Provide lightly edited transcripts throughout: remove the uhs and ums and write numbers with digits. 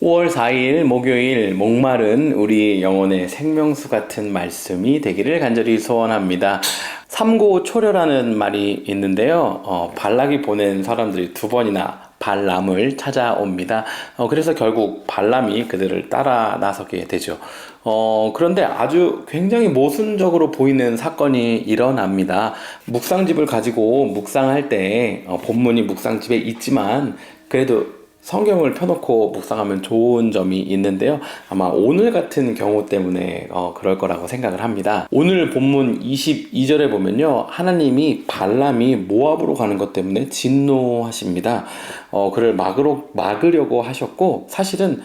5월 4일 목요일 목마른 우리 영혼의 생명수 같은 말씀이 되기를 간절히 소원합니다. 삼고초려라는 말이 있는데요. 발락이 보낸 사람들이 두 번이나 발람을 찾아옵니다. 그래서 결국 발람이 그들을 따라 나서게 되죠. 그런데 아주 굉장히 모순적으로 보이는 사건이 일어납니다. 묵상집을 가지고 묵상할 때 본문이 묵상집에 있지만 그래도 성경을 펴놓고 묵상하면 좋은 점이 있는데요. 아마 오늘 같은 경우 때문에 그럴 거라고 생각을 합니다. 오늘 본문 22절에 보면요. 하나님이 발람이 모압으로 가는 것 때문에 진노하십니다. 그를 막으려고 하셨고 사실은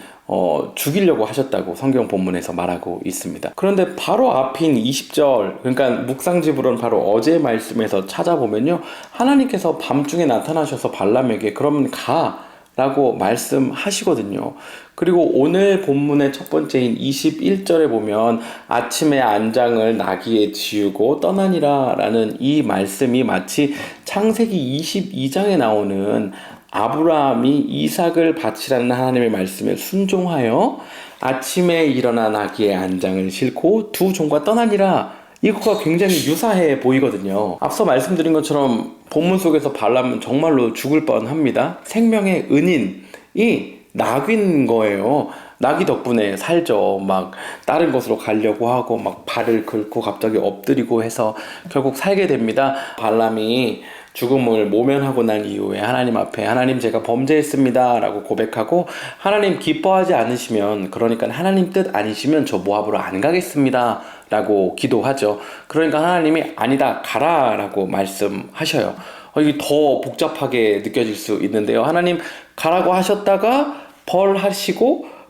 죽이려고 하셨다고 성경 본문에서 말하고 있습니다. 그런데 바로 앞인 20절, 그러니까 묵상집으로는 바로 어제 말씀에서 찾아보면요. 하나님께서 밤중에 나타나셔서 발람에게 그러면 가 라고 말씀하시거든요. 그리고 오늘 본문의 첫 번째인 21절에 보면 아침에 안장을 나귀에 지우고 떠나니라 라는 이 말씀이 마치 창세기 22장에 나오는 아브라함이 이삭을 바치라는 하나님의 말씀에 순종하여 아침에 일어나 나귀의 안장을 싣고 두 종과 떠나니라. 이것과 굉장히 유사해 보이거든요. 앞서 말씀드린 것처럼 본문 속에서 발람은 정말로 죽을 뻔합니다. 생명의 은인이 나귀인 거예요. 나귀 덕분에 살죠. 막 다른 곳으로 가려고 하고 막 발을 긁고 갑자기 엎드리고 해서 결국 살게 됩니다. 발람이 죽음을 모면하고 난 이후에 하나님 앞에 하나님 제가 범죄했습니다 라고 고백하고 하나님 기뻐하지 않으시면 그러니까 하나님 뜻 아니시면 저 모압으로 안 가겠습니다 라고 기도하죠. 그러니까 하나님이 아니다 가라 라고 말씀하셔요. 이게 더 복잡하게 느껴질 수 있는데요. 하나님 가라고 하셨다가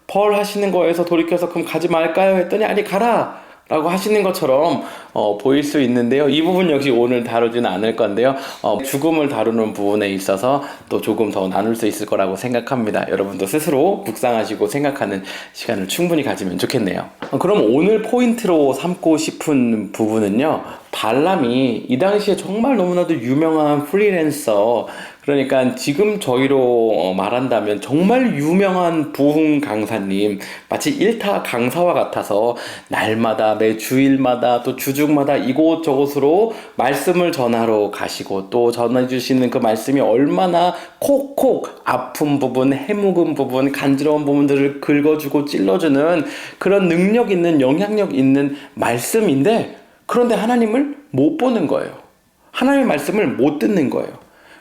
벌하시는 거에서 돌이켜서 그럼 가지 말까요 했더니 아니 가라 라고 하시는 것처럼 보일 수 있는데요. 이 부분 역시 오늘 다루지는 않을 건데요. 죽음을 다루는 부분에 있어서 또 조금 더 나눌 수 있을 거라고 생각합니다. 여러분도 스스로 묵상하시고 생각하는 시간을 충분히 가지면 좋겠네요. 그럼 오늘 포인트로 삼고 싶은 부분은요. 발람이 이 당시에 정말 너무나도 유명한 프리랜서, 그러니까 지금 저희로 말한다면 정말 유명한 부흥 강사님, 마치 일타 강사와 같아서 날마다 매 주일마다 또 주중마다 이곳저곳으로 말씀을 전하러 가시고 또 전해주시는 그 말씀이 얼마나 콕콕 아픈 부분, 해묵은 부분, 간지러운 부분들을 긁어주고 찔러주는 그런 능력 있는 영향력 있는 말씀인데, 그런데 하나님을 못 보는 거예요. 하나님의 말씀을 못 듣는 거예요.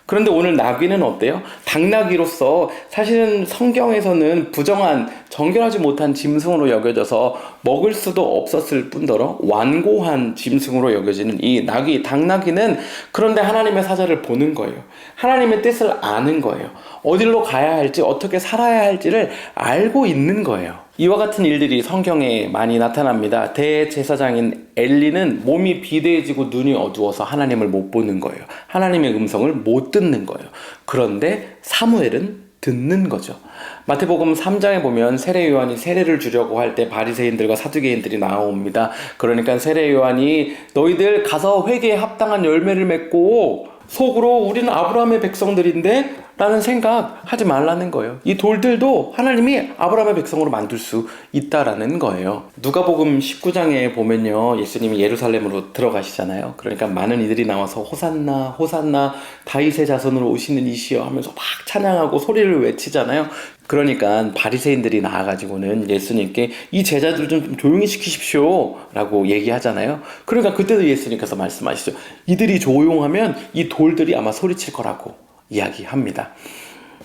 그런데 오늘 나귀는 어때요? 당나귀로서 사실은 성경에서는 부정한, 정결하지 못한 짐승으로 여겨져서 먹을 수도 없었을 뿐더러 완고한 짐승으로 여겨지는 이 나귀, 당나귀는 그런데 하나님의 사자를 보는 거예요. 하나님의 뜻을 아는 거예요. 어디로 가야 할지, 어떻게 살아야 할지를 알고 있는 거예요. 이와 같은 일들이 성경에 많이 나타납니다. 대제사장인 엘리는 몸이 비대해지고 눈이 어두워서 하나님을 못 보는 거예요. 하나님의 음성을 못 듣는 거예요. 그런데 사무엘은 듣는 거죠. 마태복음 3장에 보면 세례 요한이 세례를 주려고 할 때 바리새인들과 사두개인들이 나옵니다. 그러니까 세례 요한이 너희들 가서 회개에 합당한 열매를 맺고 속으로 우리는 아브라함의 백성들인데 라는 생각 하지 말라는 거예요. 이 돌들도 하나님이 아브라함의 백성으로 만들 수 있다라는 거예요. 누가복음 19장에 보면요, 예수님이 예루살렘으로 들어가시잖아요. 그러니까 많은 이들이 나와서 호산나 호산나 다윗의 자손으로 오시는 이시여 하면서 막 찬양하고 소리를 외치잖아요. 그러니까 바리새인들이 나와가지고는 예수님께 이 제자들 좀 조용히 시키십시오 라고 얘기하잖아요. 그러니까 그때도 예수님께서 말씀하시죠. 이들이 조용하면 이 돌들이 아마 소리칠 거라고 이야기합니다.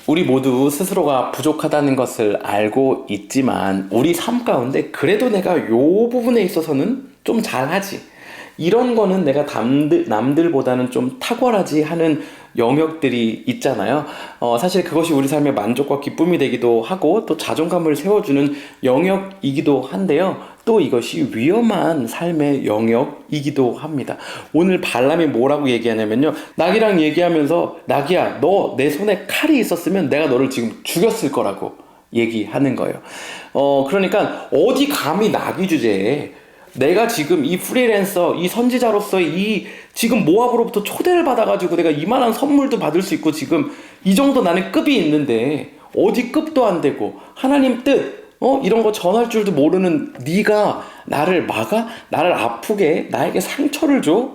우리 모두 스스로가 부족하다는 것을 알고 있지만 우리 삶 가운데 그래도 내가 요 부분에 있어서는 좀 잘하지, 이런 거는 내가 남들보다는 좀 탁월하지 하는 영역들이 있잖아요. 사실 그것이 우리 삶의 만족과 기쁨이 되기도 하고 또 자존감을 세워주는 영역이기도 한데요. 또 이것이 위험한 삶의 영역이기도 합니다. 오늘 발람이 뭐라고 얘기하냐면요. 나귀랑 얘기하면서 나귀야, 너 내 손에 칼이 있었으면 내가 너를 지금 죽였을 거라고 얘기하는 거예요. 그러니까 어디 감히 나귀 주제에 내가 지금 이 프리랜서, 이 선지자로서의 이 지금 모압으로부터 초대를 받아가지고 내가 이만한 선물도 받을 수 있고 지금 이 정도 나는 급이 있는데 어디 급도 안 되고 하나님 뜻 이런 거 전할 줄도 모르는 네가 나를 막아? 나를 아프게 나에게 상처를 줘?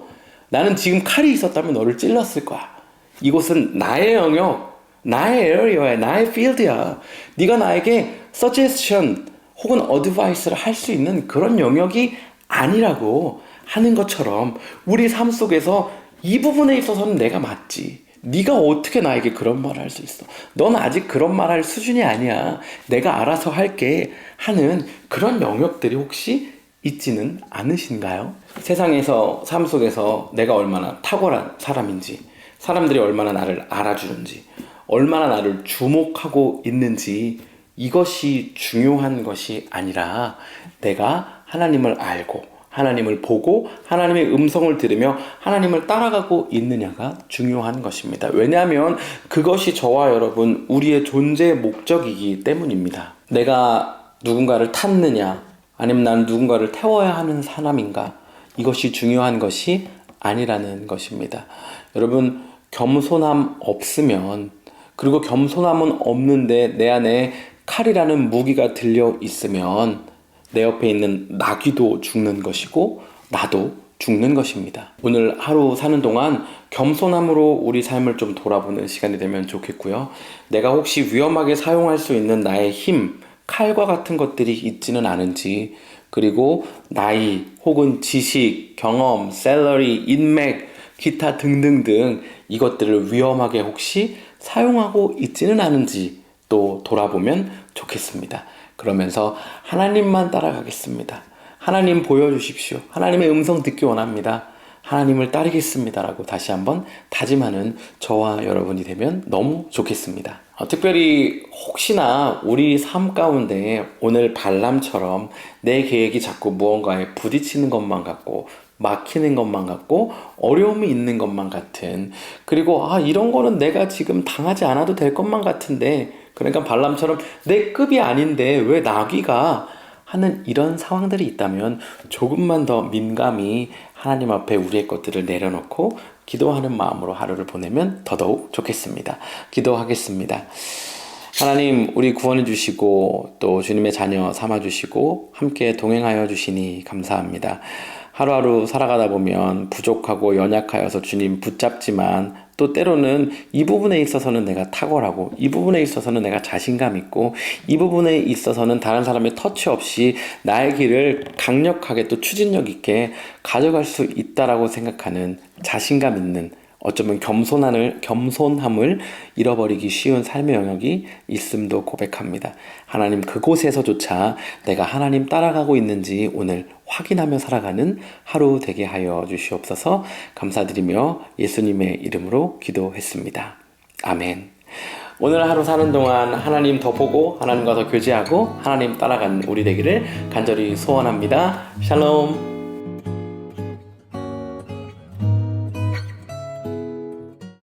나는 지금 칼이 있었다면 너를 찔렀을 거야. 이곳은 나의 영역, 나의 에어리어야, 나의 필드야. 네가 나에게 suggestion 혹은 advice를 할 수 있는 그런 영역이 아니라고 하는 것처럼 우리 삶 속에서 이 부분에 있어서는 내가 맞지. 네가 어떻게 나에게 그런 말을 할 수 있어? 넌 아직 그런 말 할 수준이 아니야. 내가 알아서 할게 하는 그런 영역들이 혹시 있지는 않으신가요? 세상에서 삶 속에서 내가 얼마나 탁월한 사람인지, 사람들이 얼마나 나를 알아주는지, 얼마나 나를 주목하고 있는지, 이것이 중요한 것이 아니라 내가 하나님을 알고 하나님을 보고 하나님의 음성을 들으며 하나님을 따라가고 있느냐가 중요한 것입니다. 왜냐하면 그것이 저와 여러분 우리의 존재의 목적이기 때문입니다. 내가 누군가를 탔느냐 아니면 나는 누군가를 태워야 하는 사람인가, 이것이 중요한 것이 아니라는 것입니다. 여러분, 겸손함 없으면, 그리고 겸손함은 없는데 내 안에 칼이라는 무기가 들려 있으면 내 옆에 있는 나귀도 죽는 것이고 나도 죽는 것입니다. 오늘 하루 사는 동안 겸손함으로 우리 삶을 좀 돌아보는 시간이 되면 좋겠고요. 내가 혹시 위험하게 사용할 수 있는 나의 힘, 칼과 같은 것들이 있지는 않은지, 그리고 나이 혹은 지식, 경험, 샐러리, 인맥, 기타 등등등 이것들을 위험하게 혹시 사용하고 있지는 않은지 또 돌아보면 좋겠습니다. 그러면서 하나님만 따라가겠습니다. 하나님 보여주십시오. 하나님의 음성 듣기 원합니다. 하나님을 따르겠습니다. 라고 다시 한번 다짐하는 저와 여러분이 되면 너무 좋겠습니다. 특별히 혹시나 우리 삶 가운데 오늘 발람처럼 내 계획이 자꾸 무언가에 부딪히는 것만 같고 막히는 것만 같고 어려움이 있는 것만 같은, 그리고 이런 거는 내가 지금 당하지 않아도 될 것만 같은데, 그러니까 발람처럼 내 급이 아닌데 왜 나귀가 하는 이런 상황들이 있다면 조금만 더 민감히 하나님 앞에 우리의 것들을 내려놓고 기도하는 마음으로 하루를 보내면 더더욱 좋겠습니다. 기도하겠습니다. 하나님, 우리 구원해 주시고 또 주님의 자녀 삼아 주시고 함께 동행하여 주시니 감사합니다. 하루하루 살아가다 보면 부족하고 연약하여서 주님 붙잡지만, 또 때로는 이 부분에 있어서는 내가 탁월하고 이 부분에 있어서는 내가 자신감 있고 이 부분에 있어서는 다른 사람의 터치 없이 나의 길을 강력하게 또 추진력 있게 가져갈 수 있다라고 생각하는 자신감 있는, 어쩌면 겸손함을 잃어버리기 쉬운 삶의 영역이 있음도 고백합니다. 하나님, 그곳에서조차 내가 하나님 따라가고 있는지 오늘 확인하며 살아가는 하루 되게 하여 주시옵소서. 감사드리며 예수님의 이름으로 기도했습니다. 아멘. 오늘 하루 사는 동안 하나님 더 보고 하나님과 더 교제하고 하나님 따라가는 우리 되기를 간절히 소원합니다. 샬롬.